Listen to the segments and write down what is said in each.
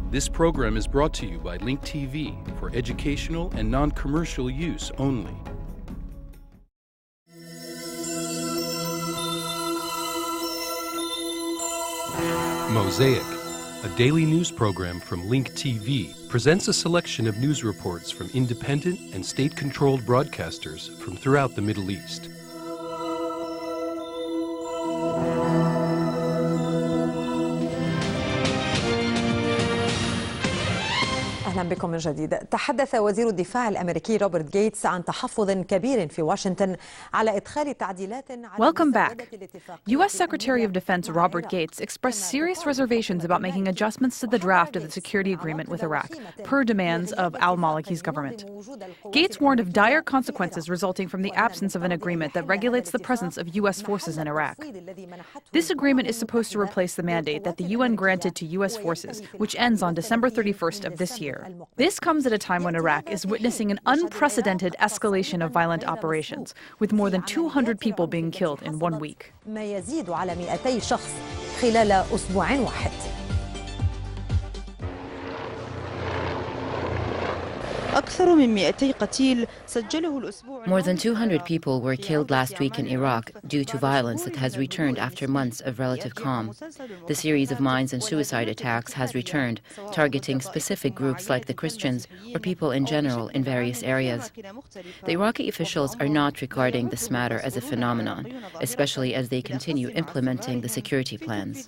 This program is brought to you by Link TV for educational and non-commercial use only. Mosaic, a daily news program from Link TV, presents a selection of news reports from independent and state-controlled broadcasters from throughout the Middle East. أهلا بكم من جديد. تحدث وزير الدفاع الأمريكي روبرت غيتس عن تحفظ كبير في واشنطن على إدخال تعديلات. Welcome back. U.S. Secretary of Defense Robert Gates expressed serious reservations about making adjustments to the draft of the security agreement with Iraq, per demands of al-Maliki's government. Gates warned of dire consequences resulting from the absence of an agreement that regulates the presence of U.S. forces in Iraq. This agreement is supposed to replace the mandate that the UN granted to U.S. forces, which ends on December 31st of this year. This comes at a time when Iraq is witnessing an unprecedented escalation of violent operations, with more than 200 people being killed in 1 week. ما يزيد على 200 شخص خلال أسبوع واحد. More than 200 people were killed last week in Iraq due to violence that has returned after months of relative calm. The series of mines and suicide attacks has returned, targeting specific groups like the Christians or people in general in various areas. The Iraqi officials are not regarding this matter as a phenomenon, especially as they continue implementing the security plans.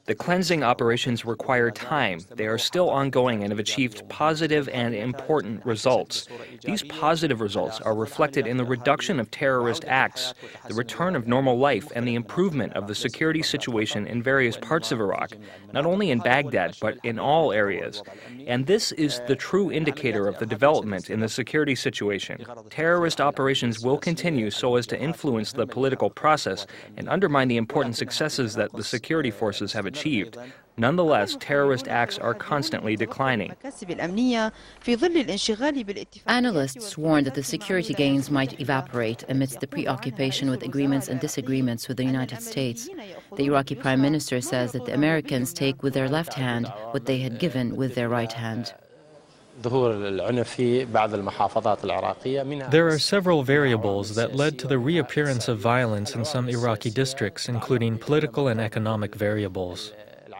The cleansing operations require time. They are still ongoing and have achieved positive and important results. These positive results are reflected in the reduction of terrorist acts, the return of normal life, and the improvement of the security situation in various parts of Iraq, not only in Baghdad, but in all areas. And this is the true indicator of the development in the security situation. Terrorist operations will continue so as to influence the political process and undermine the important successes that the security forces have achieved. Nonetheless, terrorist acts are constantly declining. Analysts warn that the security gains might evaporate amidst the preoccupation with agreements and disagreements with the United States. The Iraqi Prime Minister says that the Americans take with their left hand what they had given with their right hand. There are several variables that led to the reappearance of violence in some Iraqi districts, including political and economic variables.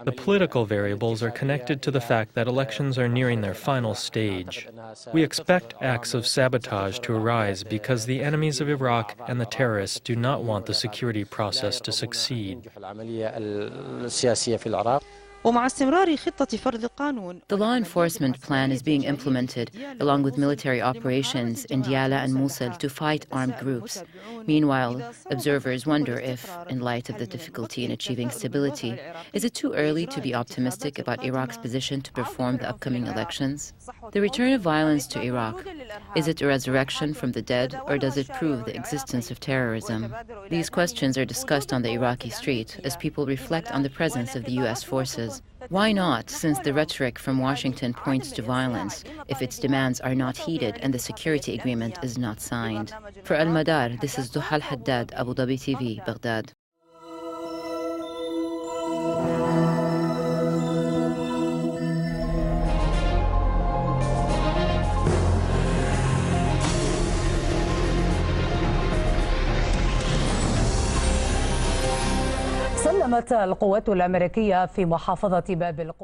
The political variables are connected to the fact that elections are nearing their final stage. We expect acts of sabotage to arise because the enemies of Iraq and the terrorists do not want the security process to succeed. The law enforcement plan is being implemented, along with military operations in Diyala and Mosul to fight armed groups. Meanwhile, observers wonder if, in light of the difficulty in achieving stability, is it too early to be optimistic about Iraq's position to perform the upcoming elections? The return of violence to Iraq, is it a resurrection from the dead, or does it prove the existence of terrorism? These questions are discussed on the Iraqi street as people reflect on the presence of the U.S. forces. Why not, since the rhetoric from Washington points to violence, if its demands are not heeded and the security agreement is not signed? For Al-Madar, this is Duha Al-Haddad, Abu Dhabi TV, Baghdad.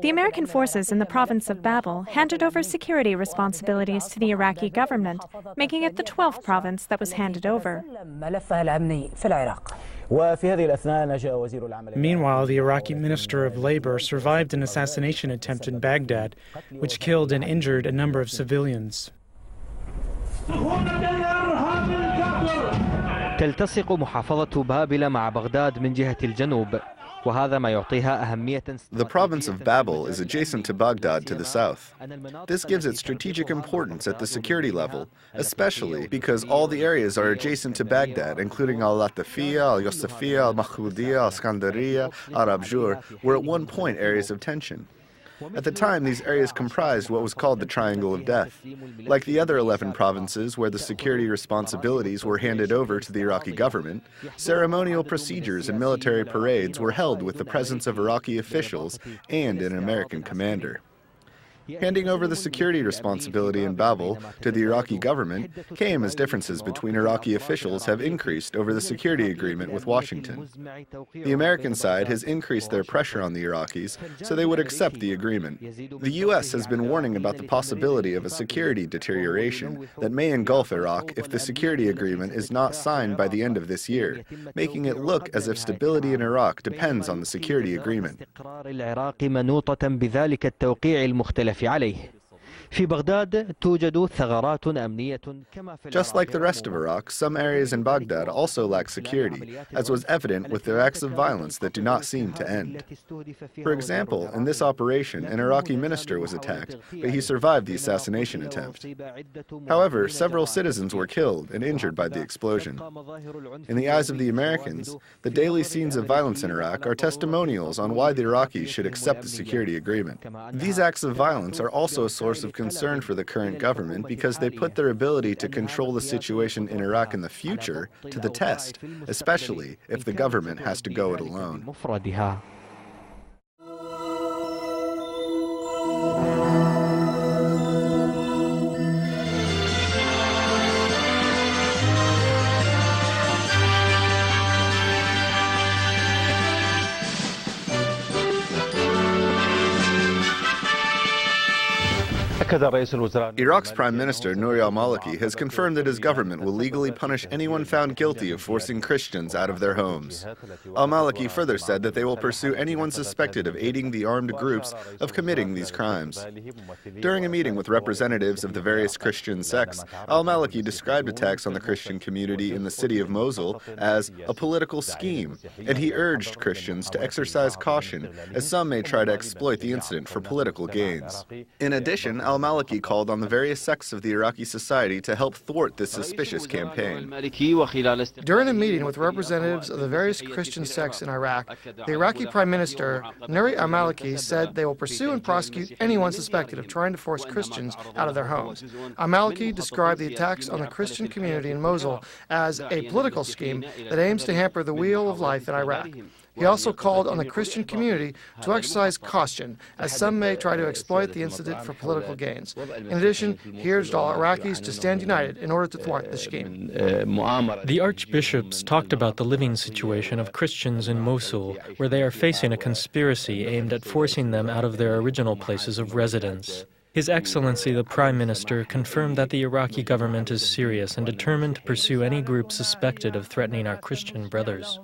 The American forces in the province of Babel handed over security responsibilities to the Iraqi government, making it the 12th province that was handed over. Meanwhile, the Iraqi Minister of Labor survived an assassination attempt in Baghdad, which killed and injured a number of civilians. تلتصق محافظة بابل مع بغداد من جهة الجنوب وهذا ما يعطيها أهمية. The province of Babel is adjacent to Baghdad to the south. This gives it strategic importance at the security level, especially because all the areas are adjacent to Baghdad, including Al-Latafiya, Al-Yusufiyya, Al-Makhudiyya, Al-Skandariya, Arabjur, were at one point areas of tension. At the time, these areas comprised what was called the Triangle of Death. Like the other 11 provinces where the security responsibilities were handed over to the Iraqi government, ceremonial procedures and military parades were held with the presence of Iraqi officials and an American commander. Handing over the security responsibility in Babel to the Iraqi government came as differences between Iraqi officials have increased over the security agreement with Washington. The American side has increased their pressure on the Iraqis so they would accept the agreement. The U.S. has been warning about the possibility of a security deterioration that may engulf Iraq if the security agreement is not signed by the end of this year, making it look as if stability in Iraq depends on the security agreement. Just like the rest of Iraq, some areas in Baghdad also lack security, as was evident with their acts of violence that do not seem to end. For example, in this operation, an Iraqi minister was attacked, but he survived the assassination attempt. However, several citizens were killed and injured by the explosion. In the eyes of the Americans, the daily scenes of violence in Iraq are testimonials on why the Iraqis should accept the security agreement. These acts of violence are also a source of concern for the current government because they put their ability to control the situation in Iraq in the future to the test, especially if the government has to go it alone. Iraq's Prime Minister Nouri al-Maliki has confirmed that his government will legally punish anyone found guilty of forcing Christians out of their homes. Al-Maliki further said that they will pursue anyone suspected of aiding the armed groups of committing these crimes. During a meeting with representatives of the various Christian sects, al-Maliki described attacks on the Christian community in the city of Mosul as a political scheme, and he urged Christians to exercise caution, as some may try to exploit the incident for political gains. In addition, al-Maliki called on the various sects of the Iraqi society to help thwart this suspicious campaign. During a meeting with representatives of the various Christian sects in Iraq, the Iraqi Prime Minister Nouri al-Maliki said they will pursue and prosecute anyone suspected of trying to force Christians out of their homes. Al-Maliki described the attacks on the Christian community in Mosul as a political scheme that aims to hamper the wheel of life in Iraq. He also called on the Christian community to exercise caution, as some may try to exploit the incident for political gains. In addition, he urged all Iraqis to stand united in order to thwart the scheme. The archbishops talked about the living situation of Christians in Mosul, where they are facing a conspiracy aimed at forcing them out of their original places of residence. His Excellency the Prime Minister confirmed that the Iraqi government is serious and determined to pursue any group suspected of threatening our Christian brothers.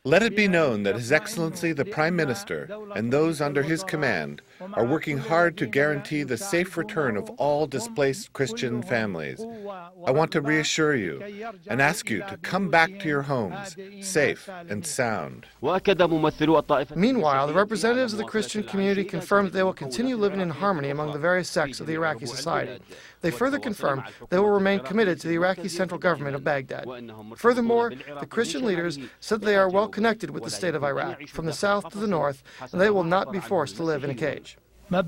Let it be known that His Excellency the Prime Minister and those under his command are working hard to guarantee the safe return of all displaced Christian families. I want to reassure you and ask you to come back to your homes, safe and sound. Meanwhile, the representatives of the Christian community confirmed that they will continue living in harmony among the various sects of the Iraqi society. They further confirmed they will remain committed to the Iraqi central government of Baghdad. Furthermore, the Christian leaders said they are well connected with the state of Iraq, from the south to the north, and they will not be forced to live in a cage. Our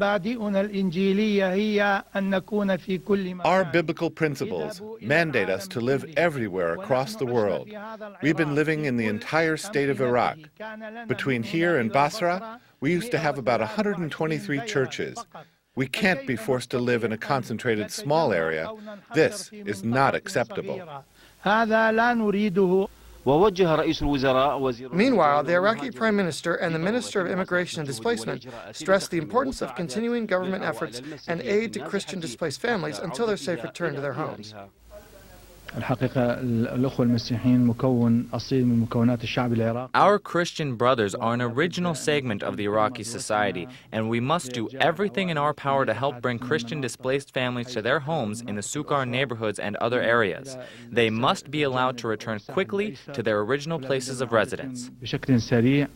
biblical principles mandate us to live everywhere across the world. We've been living in the entire state of Iraq. Between here and Basra, we used to have about 123 churches. We can't be forced to live in a concentrated small area. This is not acceptable. Meanwhile, the Iraqi Prime Minister and the Minister of Immigration and Displacement stressed the importance of continuing government efforts and aid to Christian displaced families until their safe return to their homes. Our Christian brothers are an original segment of the Iraqi society, and we must do everything in our power to help bring Christian displaced families to their homes in the Sukar neighborhoods and other areas. They must be allowed to return quickly to their original places of residence. The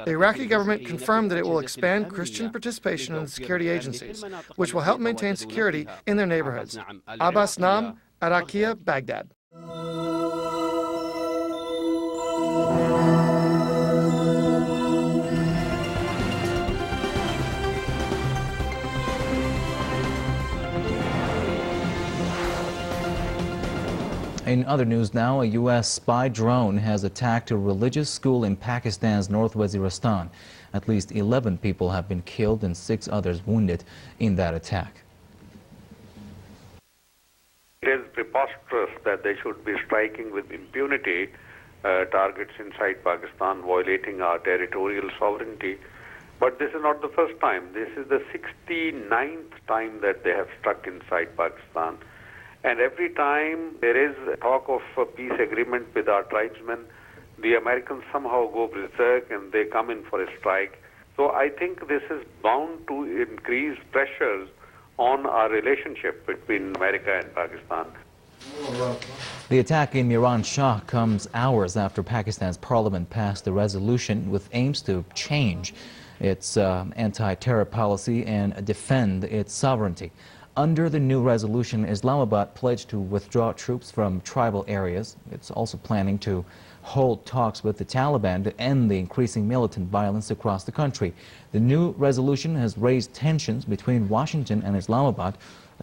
Iraqi government confirmed that it will expand Christian participation in the security agencies, which will help maintain security in their neighborhoods. Abbas Nam, Al-Iraqiya, Baghdad. In other news now, a U.S. spy drone has attacked a religious school in Pakistan's North Waziristan. At least 11 people have been killed and 6 others wounded in that attack. It is preposterous that they should be striking with impunity targets inside Pakistan, violating our territorial sovereignty. But this is not the first time. This is the 69th time that they have struck inside Pakistan. And every time there is talk of a peace agreement with our tribesmen, the Americans somehow go berserk and they come in for a strike. So I think this is bound to increase pressures on our relationship between America and Pakistan. The attack in Miran Shah comes hours after Pakistan's parliament passed a resolution with aims to change its anti-terror policy and defend its sovereignty. Under the new resolution, Islamabad pledged to withdraw troops from tribal areas. It's also planning to hold talks with the Taliban to end the increasing militant violence across the country. The new resolution has raised tensions between Washington and Islamabad.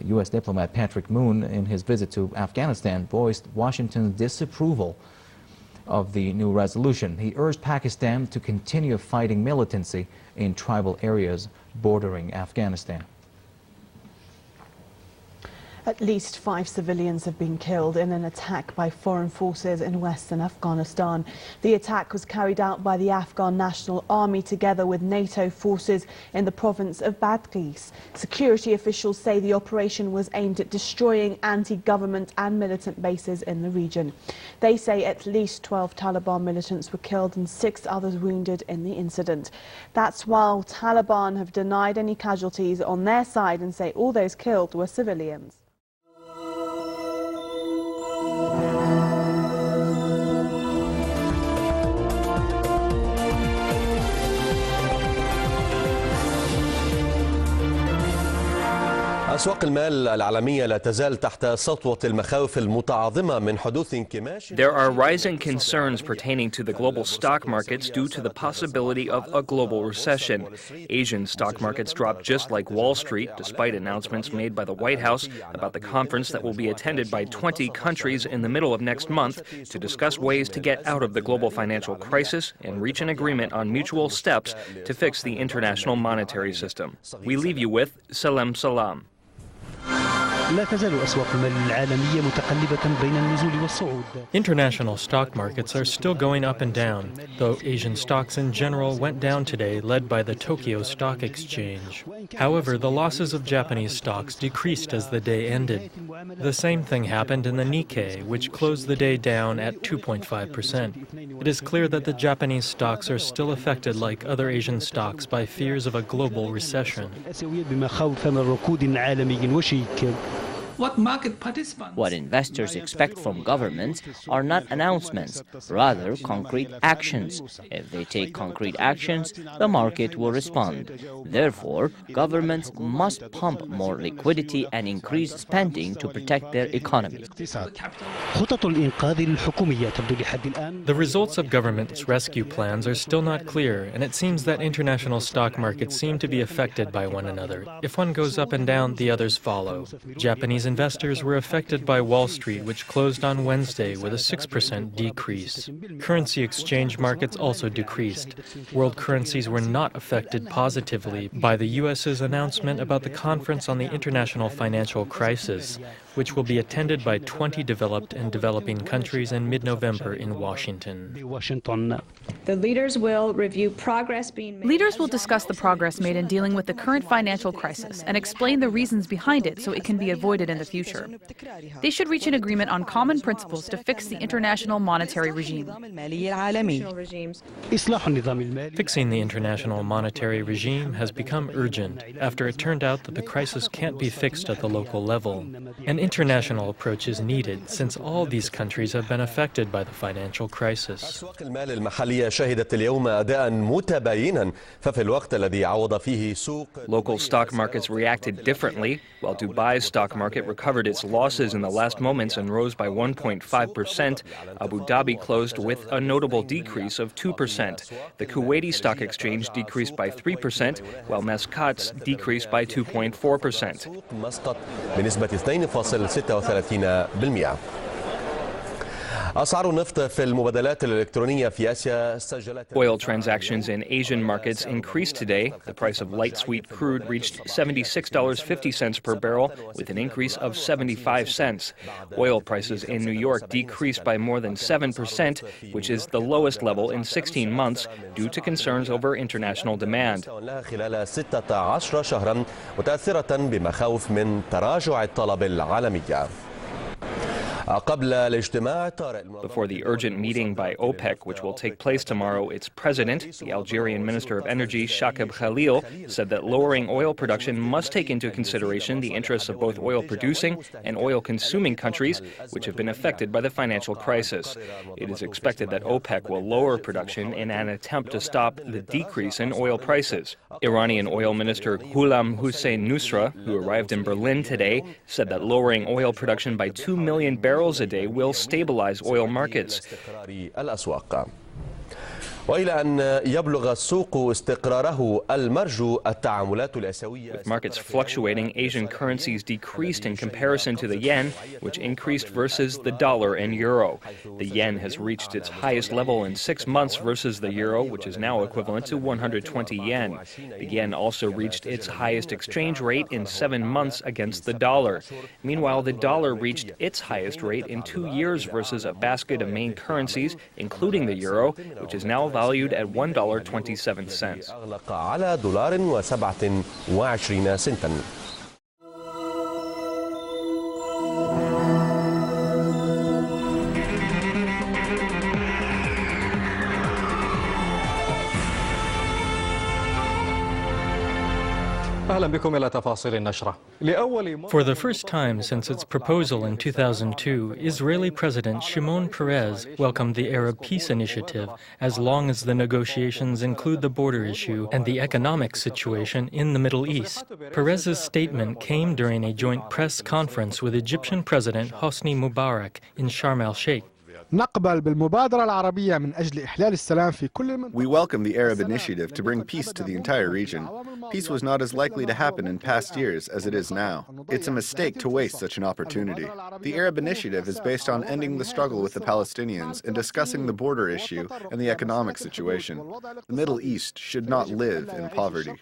U.S. diplomat Patrick Moon, in his visit to Afghanistan, voiced Washington's disapproval of the new resolution. He urged Pakistan to continue fighting militancy in tribal areas bordering Afghanistan. At least 5 civilians have been killed in an attack by foreign forces in western Afghanistan. The attack was carried out by the Afghan National Army together with NATO forces in the province of Badghis. Security officials say the operation was aimed at destroying anti-government and militant bases in the region. They say at least 12 Taliban militants were killed and 6 others wounded in the incident. That's while Taliban have denied any casualties on their side and say all those killed were civilians. أسواق المال العالمية لا تزال تحت سطوة المخاوف المتعاظمة من حدوث انكماش. There are rising concerns pertaining to the global stock markets due to the possibility of a global recession. Asian stock markets dropped just like Wall Street, despite announcements made by the White House about the conference that will be attended by 20 countries in the middle of next month to discuss ways to get out of the global financial crisis and reach an agreement on mutual steps to fix the international monetary system. We leave you with Salam Salam. لا تزال أسواق المال العالمية متقلبة بين النزول والصعود. International stock markets are still going up and down, though Asian stocks in general went down today, led by the Tokyo Stock Exchange. However, the losses of Japanese stocks decreased as the day ended. The same thing happened in the Nikkei, which closed the day down at 2.5%. It is clear that the Japanese stocks are still affected like other Asian stocks by fears of a global recession. What investors expect from governments are not announcements, rather concrete actions. If they take concrete actions, the market will respond. Therefore, governments must pump more liquidity and increase spending to protect their economy. The results of government's rescue plans are still not clear, and it seems that international stock markets seem to be affected by one another. If one goes up and down, the others follow. Japanese investors were affected by Wall Street, which closed on Wednesday with a 6% decrease. Currency exchange markets also decreased. World currencies were not affected positively by the U.S.'s announcement about the Conference on the International Financial Crisis, which will be attended by 20 developed and developing countries in mid-November in Washington. The leaders will review progress being made. Leaders will discuss the progress made in dealing with the current financial crisis and explain the reasons behind it so it can be avoided in the future. They should reach an agreement on common principles to fix the international monetary regime. Fixing the international monetary regime has become urgent after it turned out that the crisis can't be fixed at the local level. An international approach is needed since all these countries have been affected by the financial crisis. Local stock markets reacted differently. While Dubai's stock market recovered its losses in the last moments and rose by 1.5%, Abu Dhabi closed with a notable decrease of 2%. The Kuwaiti Stock Exchange decreased by 3%, while Muscat's decreased by 2.4%. Oil transactions in Asian markets increased today. The price of light sweet crude reached $76.50 per barrel, with an increase of 75 cents. Oil prices in New York decreased by more than 7%, which is the lowest level in 16 months due to concerns over international demand. Before the urgent meeting by OPEC, which will take place tomorrow, its president, the Algerian Minister of Energy, Shakib Khalil, said that lowering oil production must take into consideration the interests of both oil-producing and oil-consuming countries, which have been affected by the financial crisis. It is expected that OPEC will lower production in an attempt to stop the decrease in oil prices. Iranian Oil Minister Ghulam Hussein Nusra, who arrived in Berlin today, said that lowering oil production by 2 million barrels a day will stabilize oil markets. With markets fluctuating, Asian currencies decreased in comparison to the yen, which increased versus the dollar and euro. The yen has reached its highest level in 6 months versus the euro, which is now equivalent to 120 yen. The yen also reached its highest exchange rate in 7 months against the dollar. Meanwhile, the dollar reached its highest rate in 2 years versus a basket of main currencies, including the euro, which is now valued at $1.27. For the first time since its proposal in 2002, Israeli President Shimon Peres welcomed the Arab Peace Initiative as long as the negotiations include the border issue and the economic situation in the Middle East. Peres's statement came during a joint press conference with Egyptian President Hosni Mubarak in Sharm el-Sheikh. We welcome the Arab Initiative to bring peace to the entire region. Peace was not as likely to happen in past years as it is now. It's a mistake to waste such an opportunity. The Arab Initiative is based on ending the struggle with the Palestinians and discussing the border issue and the economic situation. The Middle East should not live in poverty.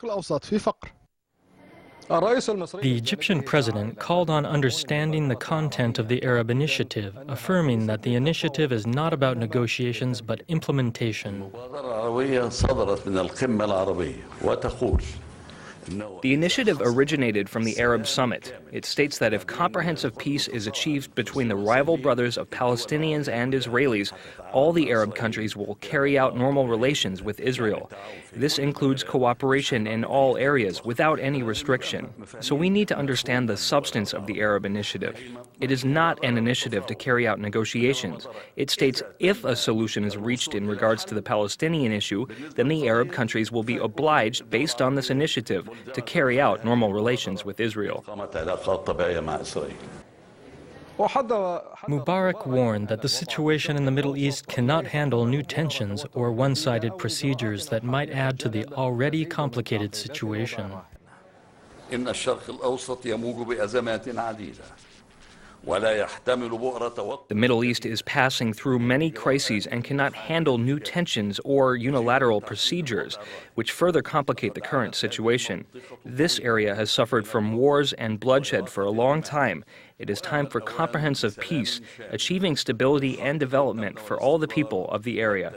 The Egyptian president called on understanding the content of the Arab Initiative, affirming that the initiative is not about negotiations but implementation. The initiative originated from the Arab Summit. It states that if comprehensive peace is achieved between the rival brothers of Palestinians and Israelis, all the Arab countries will carry out normal relations with Israel. This includes cooperation in all areas without any restriction. So we need to understand the substance of the Arab Initiative. It is not an initiative to carry out negotiations. It states if a solution is reached in regards to the Palestinian issue, then the Arab countries will be obliged, based on this initiative, to carry out normal relations with Israel. Mubarak warned that the situation in the Middle East cannot handle new tensions or one-sided procedures that might add to the already complicated situation. The Middle East is passing through many crises and cannot handle new tensions or unilateral procedures, which further complicate the current situation. This area has suffered from wars and bloodshed for a long time. It is time for comprehensive peace, achieving stability and development for all the people of the area.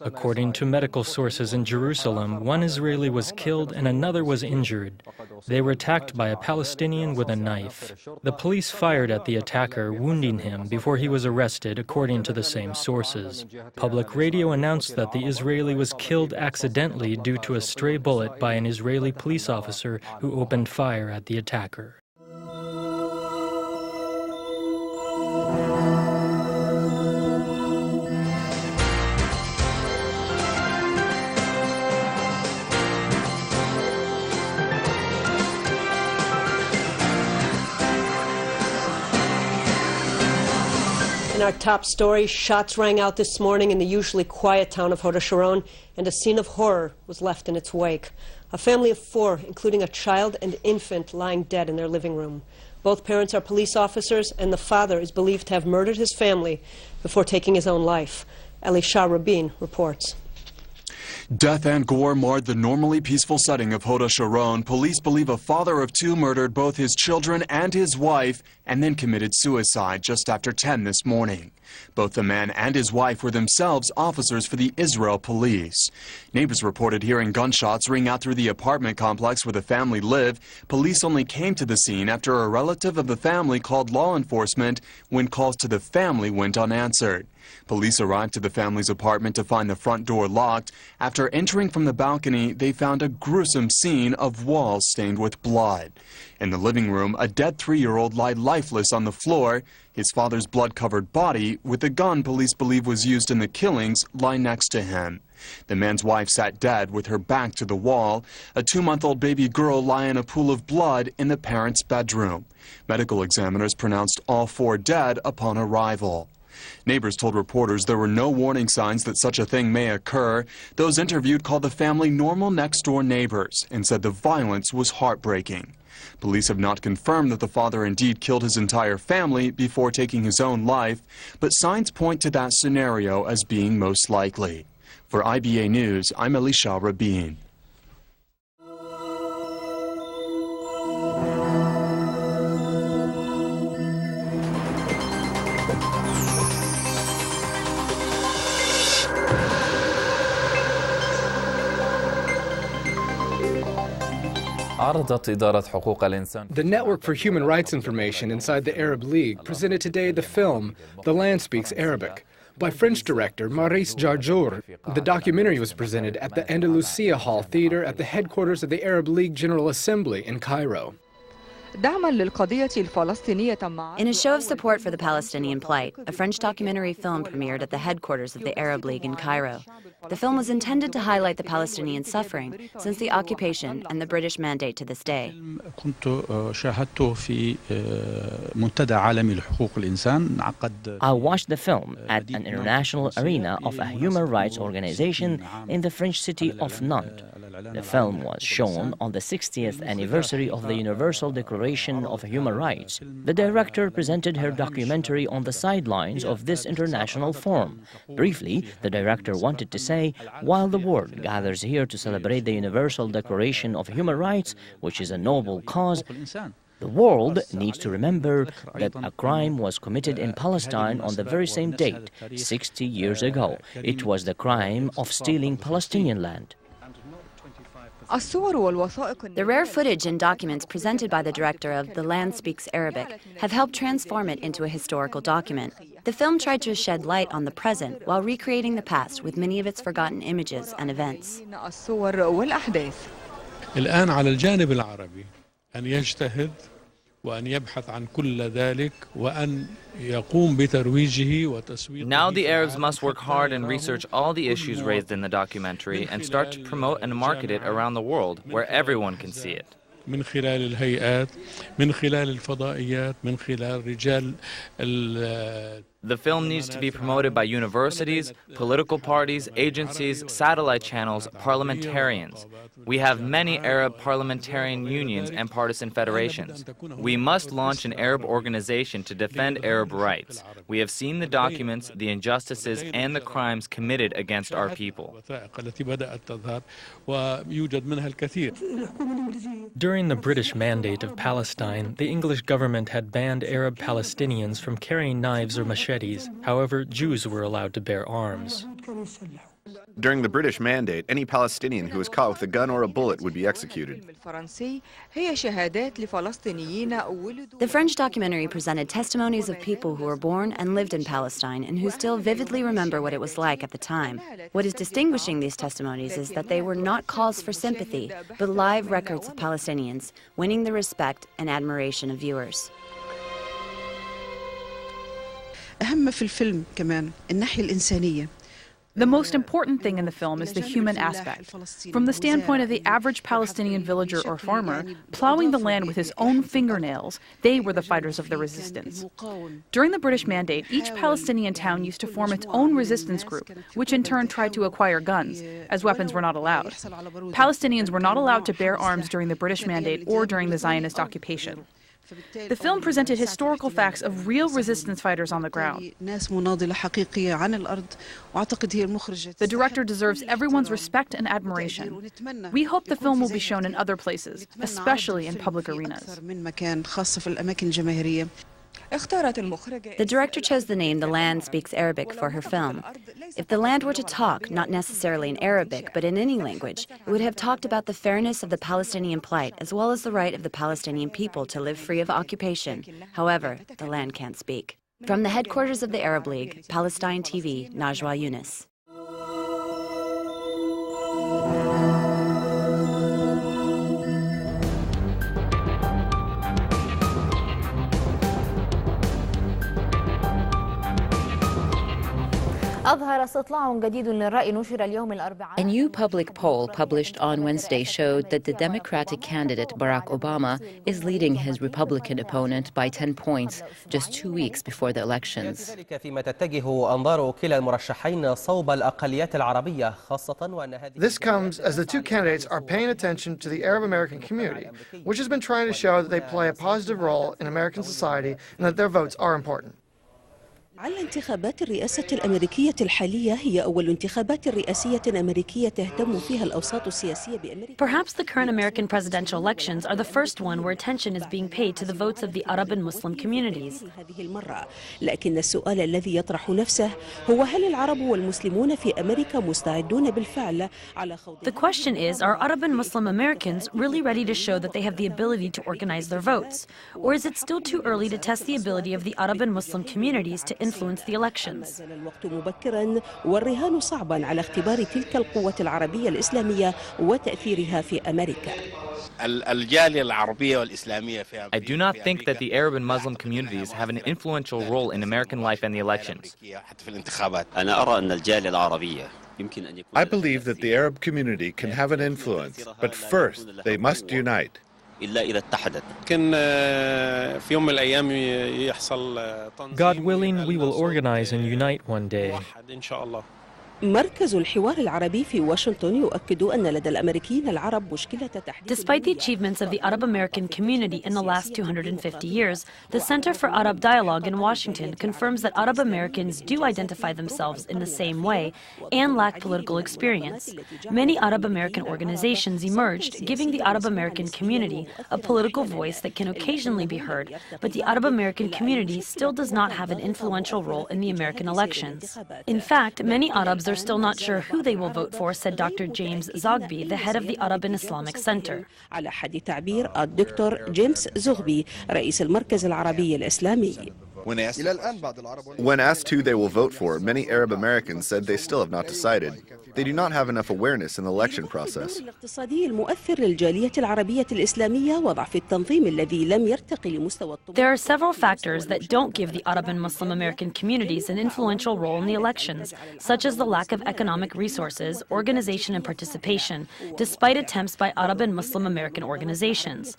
According to medical sources in Jerusalem, one Israeli was killed and another was injured. They were attacked by a Palestinian with a knife. The police fired at the attacker, wounding him before he was arrested, according to the same sources. Public radio announced that the Israeli was killed accidentally due to a stray bullet by an Israeli police officer who opened fire at the attacker. In our top story, shots rang out this morning in the usually quiet town of Hoda Sharon, and a scene of horror was left in its wake. A family of 4, including a child and infant, lying dead in their living room. Both parents are police officers, and the father is believed to have murdered his family before taking his own life. Elisha Rabin reports. Death and gore marred the normally peaceful setting of Hoda Sharon. Police believe a father of 2 murdered both his children and his wife and then committed suicide just after 10 this morning. Both the man and his wife were themselves officers for the Israel police. Neighbors reported hearing gunshots ring out through the apartment complex where the family lived. Police only came to the scene after a relative of the family called law enforcement when calls to the family went unanswered. Police arrived to the family's apartment to find the front door locked. After entering from the balcony, they found a gruesome scene of walls stained with blood. In the living room, a dead 3-year-old lay lifeless on the floor. His father's blood-covered body, with the gun police believe was used in the killings, lie next to him. The man's wife sat dead with her back to the wall. A 2-month-old baby girl lay in a pool of blood in the parents' bedroom. Medical examiners pronounced all 4 dead upon arrival. Neighbors told reporters there were no warning signs that such a thing may occur. Those interviewed called the family normal next-door neighbors and said the violence was heartbreaking. Police have not confirmed that the father indeed killed his entire family before taking his own life, but signs point to that scenario as being most likely. For IBA News, I'm Elisha Rabin. The Network for Human Rights Information inside the Arab League presented today the film The Land Speaks Arabic by French director Maurice Jarjour. The documentary was presented at the Andalusia Hall Theater at the headquarters of the Arab League General Assembly in Cairo. In a show of support for the Palestinian plight, a French documentary film premiered at the headquarters of the Arab League in Cairo. The film was intended to highlight the Palestinian suffering since the occupation and the British mandate to this day. I watched the film at an international arena of a human rights organization in the French city of Nantes. The film was shown on the 60th anniversary of the Universal Declaration of Human Rights. The director presented her documentary on the sidelines of this international forum. Briefly, the director wanted to say, while the world gathers here to celebrate the Universal Declaration of Human Rights, which is a noble cause, the world needs to remember that a crime was committed in Palestine on the very same date, 60 years ago. It was the crime of stealing Palestinian land. The rare footage and documents presented by the director of The Land Speaks Arabic have helped transform it into a historical document. The film tried to shed light on the present while recreating the past with many of its forgotten images and events. الآن على الجانب العربي أن يجتهد وأن يبحث عن كل ذلك وأن يقوم بترويجه وتسويقه. Now the Arabs must work hard and research all the issues raised in the documentary and start to promote and market it around the world where everyone can see it. من خلال الهيئات من خلال الفضائيات من خلال رجال The film needs to be promoted by universities, political parties, agencies, satellite channels, parliamentarians. We have many Arab parliamentarian unions and partisan federations. We must launch an Arab organization to defend Arab rights. We have seen the documents, the injustices, and the crimes committed against our people. During the British Mandate of Palestine, the English government had banned Arab Palestinians from carrying knives or machetes. However, Jews were allowed to bear arms. During the British Mandate, any Palestinian who was caught with a gun or a bullet would be executed. The French documentary presented testimonies of people who were born and lived in Palestine and who still vividly remember what it was like at the time. What is distinguishing these testimonies is that they were not calls for sympathy, but live records of Palestinians, winning the respect and admiration of viewers. أهم في الفيلم كمان الناحية الإنسانية. The most important thing in the film is the human aspect. From the standpoint of the average Palestinian villager or farmer, plowing the land with his own fingernails, they were the fighters of the resistance. During the British Mandate, each Palestinian town used to form its own resistance group, which in turn tried to acquire guns, as weapons were not allowed. Palestinians were not allowed to bear arms during the British Mandate or during the Zionist occupation. The film presented historical facts of real resistance fighters on the ground. The director deserves everyone's respect and admiration. We hope the film will be shown in other places, especially in public arenas. The director chose the name The Land Speaks Arabic for her film. If the land were to talk, not necessarily in Arabic, but in any language, it would have talked about the fairness of the Palestinian plight, as well as the right of the Palestinian people to live free of occupation. However, the land can't speak. From the headquarters of the Arab League, Palestine TV, Najwa Yunus. A new public poll published on Wednesday showed that the Democratic candidate Barack Obama is leading his Republican opponent by 10 points just 2 weeks before the elections. This comes as the two candidates are paying attention to the Arab American community, which has been trying to show that they play a positive role in American society and that their votes are important. على انتخابات الرئاسة الأمريكية الحالية هي أول انتخابات رئاسية أمريكية تهتم فيها الأوساط السياسية بأمريكا. Perhaps the current American presidential elections are the first one where attention is being paid to the votes of the Arab and Muslim communities. هذه المرة، لكن السؤال الذي يطرح نفسه هو هل العرب والمسلمون في أمريكا مستعدون بالفعل على خوض. The question is, are Arab and Muslim Americans really ready to show that they have the ability to organize their votes? Or is it still too early to test the ability of the Arab and Muslim communities to influence the elections? الوقت مبكرا والرهان صعبا على اختبار تلك القوة العربية الإسلامية وتأثيرها في أمريكا. I do not think that the Arab and Muslim communities have an influential role in American life and the elections. I believe that the Arab community can have an influence, but first they must unite. God willing, we will organize and unite one day. مركز الحوار العربي في واشنطن يؤكد أن لدى الأمريكيين العرب مشكلة تحديد. Despite the achievements of the Arab American community in the last 250 years, the Center for Arab Dialogue in Washington confirms that Arab Americans do identify themselves in the same way and lack political experience. Many Arab American organizations emerged, giving the Arab American community a political voice that can occasionally be heard, but the Arab American community still does not have an influential role in the American elections. In fact, many Arabs are still not sure who they will vote for, said Dr. James Zogby, the head of the Arab and Islamic Center. على حد تعبير الدكتور جيمس زغبي رئيس المركز العربي الإسلامي. When asked who they will vote for, many Arab Americans said they still have not decided. They do not have enough awareness in the election process. There are several factors that don't give the Arab and Muslim American communities an influential role in the elections, such as the lack of economic resources, organization and participation, despite attempts by Arab and Muslim American organizations.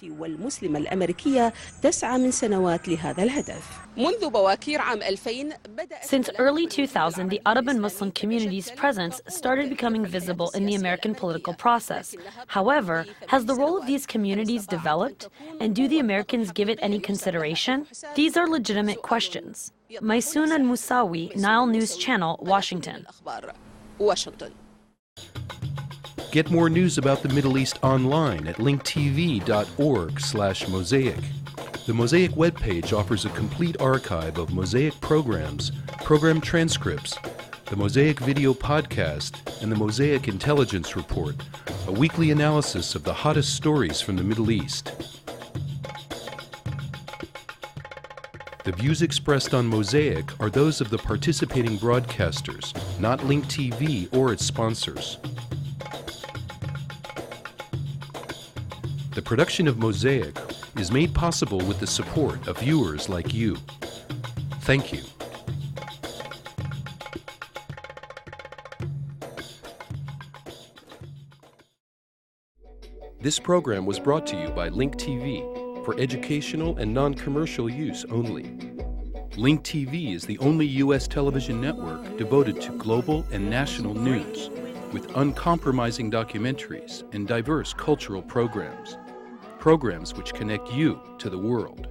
Since early 2000, the Arab and Muslim community's presence started becoming visible in the American political process. However, has the role of these communities developed? And do the Americans give it any consideration? These are legitimate questions. Maysoon al-Musawi, Nile News Channel, Washington. Get more news about the Middle East online at linktv.org/Mosaic. The Mosaic webpage offers a complete archive of Mosaic programs, program transcripts, the Mosaic video podcast, and the Mosaic Intelligence Report, a weekly analysis of the hottest stories from the Middle East. The views expressed on Mosaic are those of the participating broadcasters, not Link TV or its sponsors. The production of Mosaic is made possible with the support of viewers like you. Thank you. This program was brought to you by Link TV for educational and non-commercial use only. Link TV is the only U.S. television network devoted to global and national news, with uncompromising documentaries and diverse cultural programs. Programs which connect you to the world.